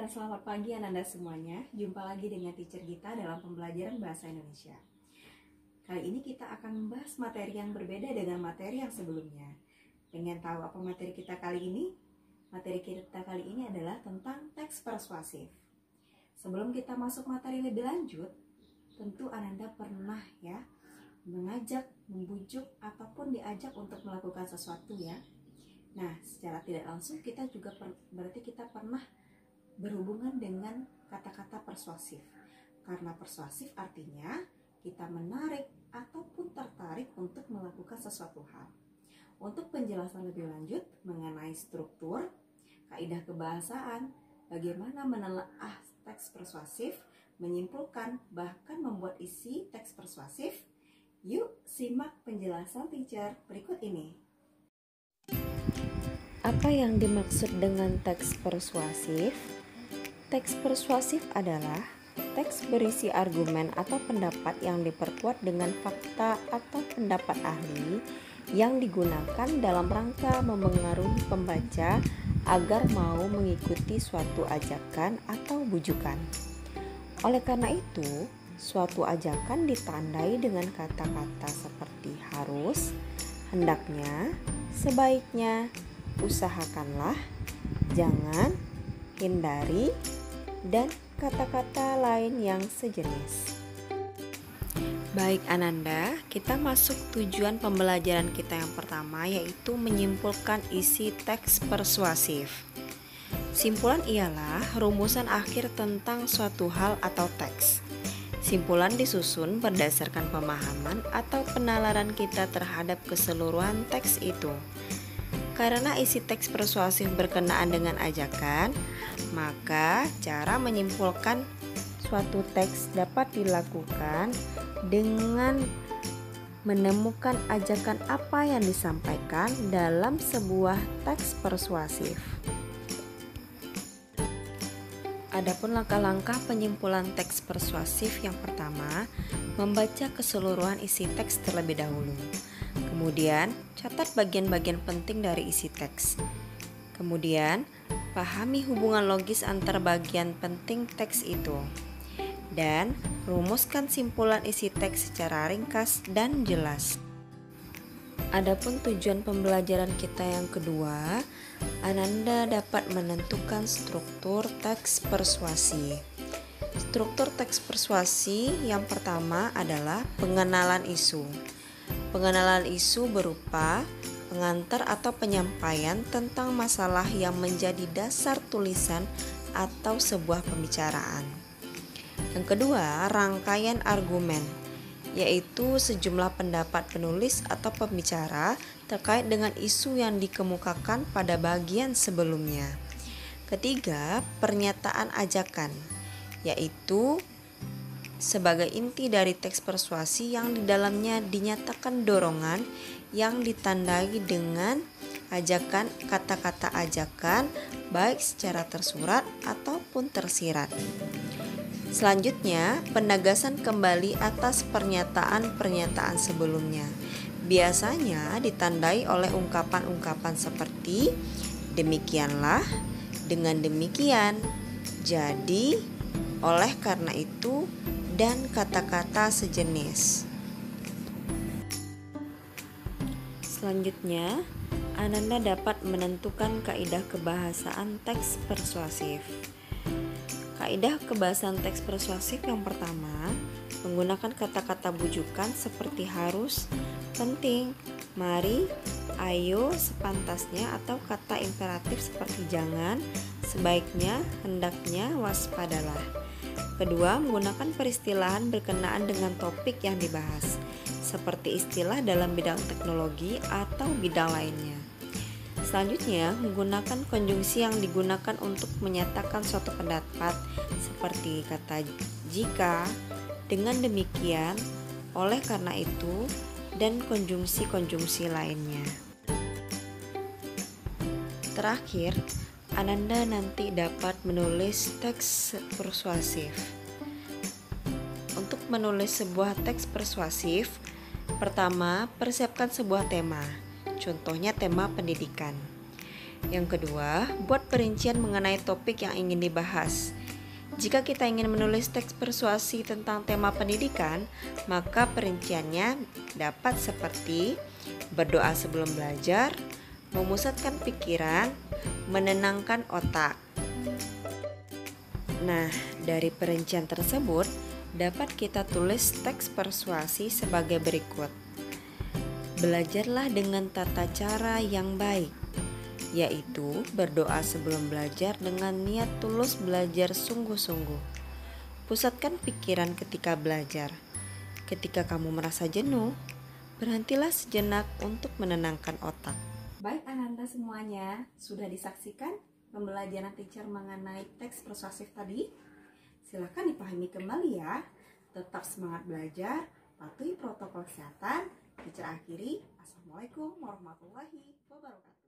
dan selamat pagi Ananda semuanya. Jumpa lagi dengan teacher Gita dalam pembelajaran Bahasa Indonesia. Kali ini kita akan membahas materi yang berbeda dengan materi yang sebelumnya. Pengen tahu apa materi kita kali ini? Materi kita kali ini adalah tentang teks persuasif. Sebelum kita masuk materi lebih lanjut, tentu Ananda pernah ya mengajak, membujuk, ataupun diajak untuk melakukan sesuatu ya. Nah, secara tidak langsung kita juga berarti kita pernah berhubungan dengan kata-kata persuasif. Karena persuasif artinya kita menarik ataupun tertarik untuk melakukan sesuatu hal. Untuk penjelasan lebih lanjut mengenai struktur, kaidah kebahasaan, bagaimana menelaah teks persuasif, menyimpulkan, bahkan membuat isi teks persuasif, yuk simak penjelasan teacher berikut ini. Apa yang dimaksud dengan teks persuasif? Teks persuasif adalah teks berisi argumen atau pendapat yang diperkuat dengan fakta atau pendapat ahli yang digunakan dalam rangka memengaruhi pembaca agar mau mengikuti suatu ajakan atau bujukan. Oleh karena itu, suatu ajakan ditandai dengan kata-kata seperti harus, hendaknya, sebaiknya, usahakanlah, jangan, hindari, dan kata-kata lain yang sejenis. Baik Ananda, kita masuk tujuan pembelajaran kita yang pertama, yaitu menyimpulkan isi teks persuasif. Simpulan ialah rumusan akhir tentang suatu hal atau teks. Simpulan disusun berdasarkan pemahaman atau penalaran kita terhadap keseluruhan teks itu. Karena isi teks persuasif berkenaan dengan ajakan, maka cara menyimpulkan suatu teks dapat dilakukan dengan menemukan ajakan apa yang disampaikan dalam sebuah teks persuasif. Adapun langkah-langkah penyimpulan teks persuasif yang pertama, membaca keseluruhan isi teks terlebih dahulu. Kemudian, catat bagian-bagian penting dari isi teks. Kemudian, pahami hubungan logis antar bagian penting teks itu. Dan, rumuskan simpulan isi teks secara ringkas dan jelas. Adapun tujuan pembelajaran kita yang kedua, Ananda dapat menentukan struktur teks persuasi. Struktur teks persuasi yang pertama adalah pengenalan isu. Pengenalan isu berupa pengantar atau penyampaian tentang masalah yang menjadi dasar tulisan atau sebuah pembicaraan. Yang kedua, rangkaian argumen, yaitu sejumlah pendapat penulis atau pembicara terkait dengan isu yang dikemukakan pada bagian sebelumnya. Ketiga, pernyataan ajakan, yaitu sebagai inti dari teks persuasi yang di dalamnya dinyatakan dorongan yang ditandai dengan ajakan, kata-kata ajakan baik secara tersurat ataupun tersirat. Selanjutnya, penegasan kembali atas pernyataan-pernyataan sebelumnya. Biasanya ditandai oleh ungkapan-ungkapan seperti demikianlah, dengan demikian, jadi, oleh karena itu, dan kata-kata sejenis. Selanjutnya, Ananda dapat menentukan kaidah kebahasaan teks persuasif. Kaidah kebahasaan teks persuasif yang pertama, menggunakan kata-kata bujukan seperti harus, penting, mari, ayo, sepantasnya, atau kata imperatif seperti jangan, sebaiknya, hendaknya, waspadalah. Kedua, menggunakan peristilahan berkenaan dengan topik yang dibahas, seperti istilah dalam bidang teknologi atau bidang lainnya. Selanjutnya, menggunakan konjungsi yang digunakan untuk menyatakan suatu pendapat, seperti kata jika, dengan demikian, oleh karena itu, dan konjungsi-konjungsi lainnya. Terakhir, Ananda nanti dapat menulis teks persuasif. Untuk menulis sebuah teks persuasif, pertama, persiapkan sebuah tema. Contohnya tema pendidikan. Yang kedua, buat perincian mengenai topik yang ingin dibahas. Jika kita ingin menulis teks persuasi tentang tema pendidikan, maka perinciannya dapat seperti berdoa sebelum belajar, memusatkan pikiran, menenangkan otak. Nah, dari perincian tersebut dapat kita tulis teks persuasi sebagai berikut. Belajarlah dengan tata cara yang baik, yaitu berdoa sebelum belajar dengan niat tulus belajar sungguh-sungguh. Pusatkan pikiran ketika belajar. Ketika kamu merasa jenuh, berhentilah sejenak untuk menenangkan otak. Baik anak-anak semuanya, sudah disaksikan pembelajaran teacher mengenai teks persuasif tadi? Silahkan dipahami kembali ya. Tetap semangat belajar, patuhi protokol kesehatan. Teacher akhiri, Assalamualaikum warahmatullahi wabarakatuh.